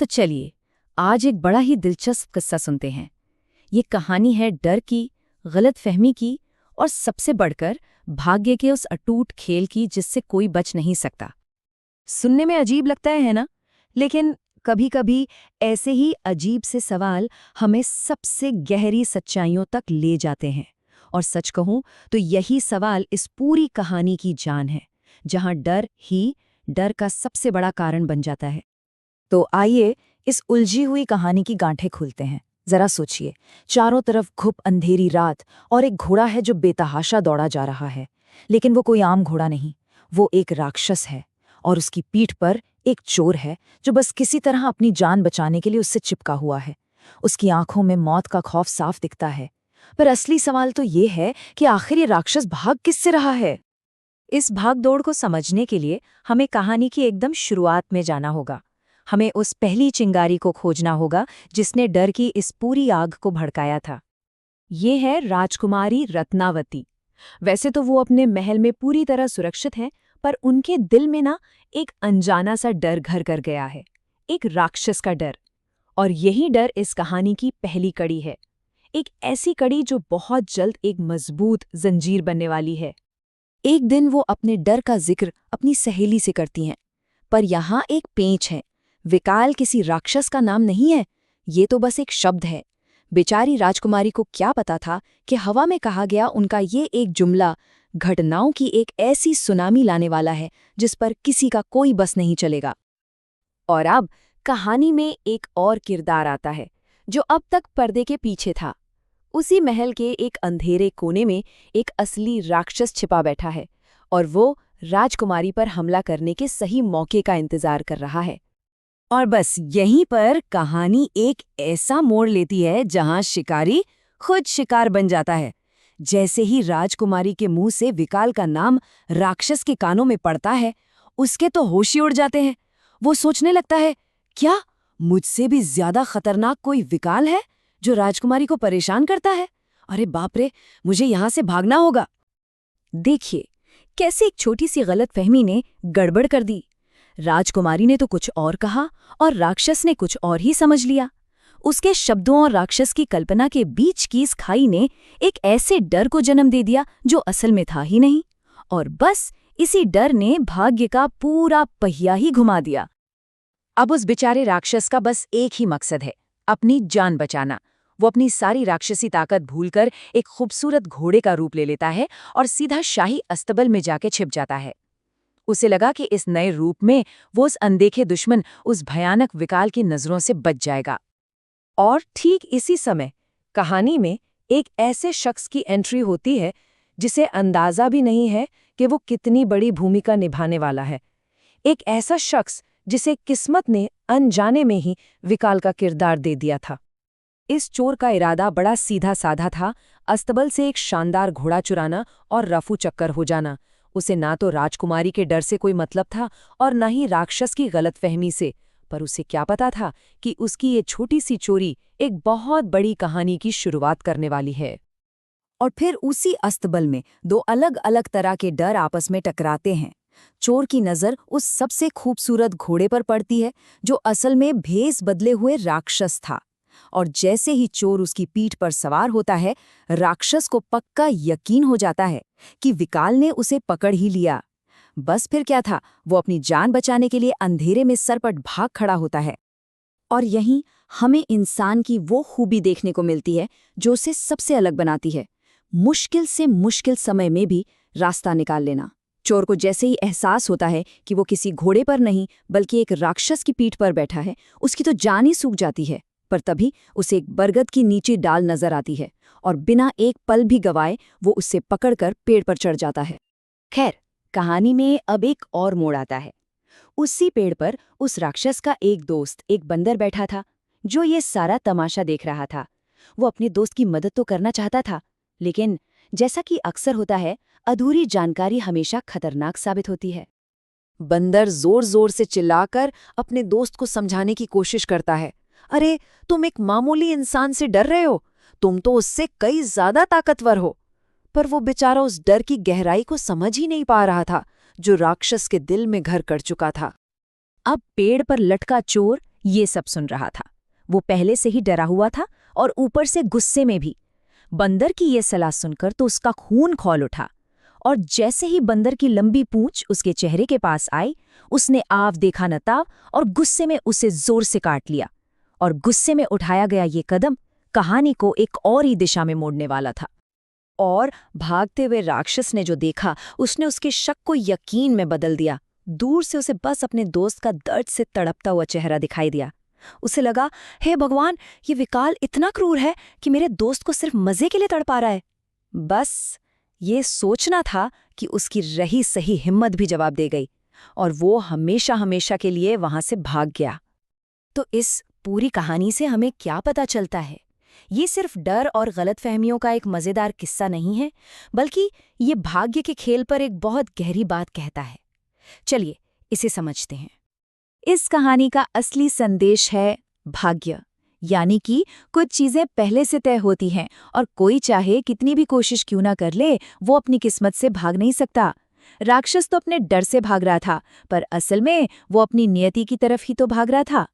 तो चलिए आज एक बड़ा ही दिलचस्प किस्सा सुनते हैं। ये कहानी है डर की, गलतफहमी की और सबसे बढ़कर भाग्य के उस अटूट खेल की जिससे कोई बच नहीं सकता। सुनने में अजीब लगता है ना? लेकिन कभी-कभी ऐसे ही अजीब से सवाल हमें सबसे गहरी सच्चाइयों तक ले जाते हैं। और सच कहूं तो यही सवाल इस पूरी कहानी की जान है, जहां डर ही डर का सबसे बड़ा कारण बन जाता है। तो आइए इस उलझी हुई कहानी की गांठें खोलते हैं। जरा सोचिए, चारों तरफ घुप अंधेरी रात और एक घोड़ा है जो बेतहाशा दौड़ा जा रहा है। लेकिन वो कोई आम घोड़ा नहीं, वो एक राक्षस है। और उसकी पीठ पर एक चोर है जो बस किसी तरह अपनी जान बचाने के लिए उससे चिपका हुआ है। उसकी आंखों में मौत का खौफ साफ दिखता है। पर असली सवाल तो ये है कि आखिर ये राक्षस भाग किससे रहा है। इस भागदौड़ को समझने के लिए हमें कहानी की एकदम शुरुआत में जाना होगा। हमें उस पहली चिंगारी को खोजना होगा जिसने डर की इस पूरी आग को भड़काया था। ये है राजकुमारी रत्नावती। वैसे तो वो अपने महल में पूरी तरह सुरक्षित हैं, पर उनके दिल में ना एक अनजाना सा डर घर कर गया है, एक राक्षस का डर। और यही डर इस कहानी की पहली कड़ी है, एक ऐसी कड़ी जो बहुत जल्द एक मजबूत जंजीर बनने वाली है। एक दिन वो अपने डर का जिक्र अपनी सहेली से करती हैं, पर यहाँ एक पेंच है। विकाल किसी राक्षस का नाम नहीं है, ये तो बस एक शब्द है। बेचारी राजकुमारी को क्या पता था कि हवा में कहा गया उनका ये एक जुमला घटनाओं की एक ऐसी सुनामी लाने वाला है जिस पर किसी का कोई बस नहीं चलेगा। और अब कहानी में एक और किरदार आता है जो अब तक पर्दे के पीछे था। उसी महल के एक अंधेरे कोने में एक असली राक्षस छिपा बैठा है, और वो राजकुमारी पर हमला करने के सही मौके का इंतजार कर रहा है। और बस यहीं पर कहानी एक ऐसा मोड़ लेती है जहां शिकारी खुद शिकार बन जाता है। जैसे ही राजकुमारी के मुंह से विकाल का नाम राक्षस के कानों में पड़ता है, उसके तो होश ही उड़ जाते हैं। वो सोचने लगता है, क्या मुझसे भी ज्यादा खतरनाक कोई विकाल है जो राजकुमारी को परेशान करता है? अरे बाप रे, मुझे यहां से भागना होगा। देखिए कैसे एक छोटी सी गलतफहमी ने गड़बड़ कर दी। राजकुमारी ने तो कुछ और कहा और राक्षस ने कुछ और ही समझ लिया। उसके शब्दों और राक्षस की कल्पना के बीच की इस खाई ने एक ऐसे डर को जन्म दे दिया जो असल में था ही नहीं। और बस इसी डर ने भाग्य का पूरा पहिया ही घुमा दिया। अब उस बेचारे राक्षस का बस एक ही मकसद है, अपनी जान बचाना। वो अपनी सारी राक्षसी ताकत भूलकर एक खूबसूरत घोड़े का रूप ले लेता है और सीधा शाही अस्तबल में जाके छिप जाता है। उसे लगा कि इस नए रूप में वो उस अनदेखे दुश्मन, उस भयानक विकाल की नजरों से बच जाएगा। और ठीक इसी समय कहानी में एक ऐसे शख्स की एंट्री होती है जिसे अंदाजा भी नहीं है कि वो कितनी बड़ी भूमिका निभाने वाला है। एक ऐसा शख्स जिसे किस्मत ने अनजाने में ही विकाल का किरदार दे दिया था। इस चोर का इरादा बड़ा सीधा साधा था, अस्तबल से एक शानदार घोड़ा चुराना और रफू चक्कर हो जाना। उसे ना तो राजकुमारी के डर से कोई मतलब था और न ही राक्षस की गलतफहमी से। पर उसे क्या पता था कि उसकी ये छोटी सी चोरी एक बहुत बड़ी कहानी की शुरुआत करने वाली है। और फिर उसी अस्तबल में दो अलग अलग तरह के डर आपस में टकराते हैं। चोर की नज़र उस सबसे खूबसूरत घोड़े पर पड़ती है जो असल में भेस बदले हुए राक्षस था। और जैसे ही चोर उसकी पीठ पर सवार होता है, राक्षस को पक्का यकीन हो जाता है कि विकाल ने उसे पकड़ ही लिया। बस फिर क्या था, वो अपनी जान बचाने के लिए अंधेरे में सरपट भाग खड़ा होता है। और यहीं हमें इंसान की वो खूबी देखने को मिलती है जो उसे सबसे अलग बनाती है, मुश्किल से मुश्किल समय में भी रास्ता निकाल लेना। चोर को जैसे ही एहसास होता है कि वो किसी घोड़े पर नहीं बल्कि एक राक्षस की पीठ पर बैठा है, उसकी तो जान ही सूख जाती है। पर तभी उसे एक बरगद की नीची डाल नजर आती है और बिना एक पल भी गवाए वो उससे पकड़कर पेड़ पर चढ़ जाता है। खैर, कहानी में अब एक और मोड़ आता है। उसी पेड़ पर उस राक्षस का एक दोस्त, एक बंदर बैठा था जो ये सारा तमाशा देख रहा था। वो अपने दोस्त की मदद तो करना चाहता था, लेकिन जैसा कि अक्सर होता है, अधूरी जानकारी हमेशा खतरनाक साबित होती है। बंदर जोर जोर से चिल्लाकर अपने दोस्त को समझाने की कोशिश करता है, अरे तुम एक मामूली इंसान से डर रहे हो, तुम तो उससे कई ज्यादा ताकतवर हो। पर वो बेचारा उस डर की गहराई को समझ ही नहीं पा रहा था जो राक्षस के दिल में घर कर चुका था। अब पेड़ पर लटका चोर ये सब सुन रहा था। वो पहले से ही डरा हुआ था और ऊपर से गुस्से में भी। बंदर की ये सलाह सुनकर तो उसका खून खौल उठा, और जैसे ही बंदर की लंबी पूंछ उसके चेहरे के पास आई, उसने आव देखा न ताव और गुस्से में उसे जोर से काट लिया। और गुस्से में उठाया गया ये कदम कहानी को एक और ही दिशा में मोड़ने वाला था। और भागते हुए राक्षस ने जो देखा, उसने उसके शक को यकीन में बदल दिया। दूर से उसे बस अपने दोस्त का दर्द से तड़पता हुआ चेहरा दिखाई दिया। उसे लगा, हे भगवान, ये विकाल इतना क्रूर है कि मेरे दोस्त को सिर्फ मजे के लिए तड़पा रहा है। बस ये सोचना था कि उसकी रही सही हिम्मत भी जवाब दे गई, और वो हमेशा हमेशा के लिए वहां से भाग गया। तो इस पूरी कहानी से हमें क्या पता चलता है? ये सिर्फ डर और गलतफहमियों का एक मजेदार किस्सा नहीं है, बल्कि ये भाग्य के खेल पर एक बहुत गहरी बात कहता है। चलिए इसे समझते हैं। इस कहानी का असली संदेश है भाग्य, यानी कि कुछ चीजें पहले से तय होती हैं और कोई चाहे कितनी भी कोशिश क्यों ना कर ले, वो अपनी किस्मत से भाग नहीं सकता। राक्षस तो अपने डर से भाग रहा था, पर असल में वो अपनी नियति की तरफ ही तो भाग रहा था।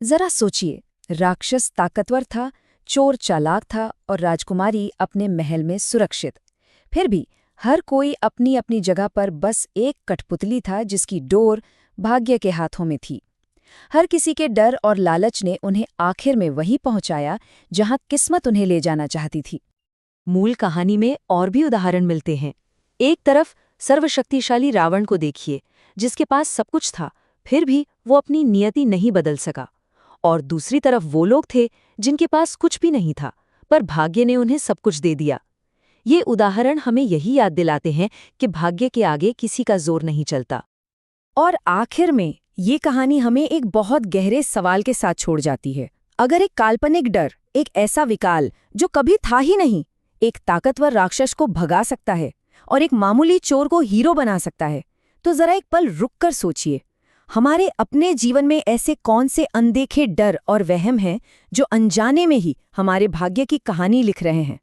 जरा सोचिए, राक्षस ताकतवर था, चोर चालाक था और राजकुमारी अपने महल में सुरक्षित। फिर भी हर कोई अपनी अपनी जगह पर बस एक कठपुतली था जिसकी डोर भाग्य के हाथों में थी। हर किसी के डर और लालच ने उन्हें आखिर में वहीं पहुंचाया जहां किस्मत उन्हें ले जाना चाहती थी। मूल कहानी में और भी उदाहरण मिलते हैं। एक तरफ सर्वशक्तिशाली रावण को देखिए, जिसके पास सब कुछ था, फिर भी वो अपनी नियति नहीं बदल सका। और दूसरी तरफ वो लोग थे जिनके पास कुछ भी नहीं था, पर भाग्य ने उन्हें सब कुछ दे दिया। ये उदाहरण हमें यही याद दिलाते हैं कि भाग्य के आगे किसी का जोर नहीं चलता। और आखिर में ये कहानी हमें एक बहुत गहरे सवाल के साथ छोड़ जाती है। अगर एक काल्पनिक डर, एक ऐसा विकाल जो कभी था ही नहीं, एक ताकतवर राक्षस को भगा सकता है और एक मामूली चोर को हीरो बना सकता है, तो जरा एक पल रुककर सोचिए, हमारे अपने जीवन में ऐसे कौन से अनदेखे डर और वहम हैं जो अनजाने में ही हमारे भाग्य की कहानी लिख रहे हैं।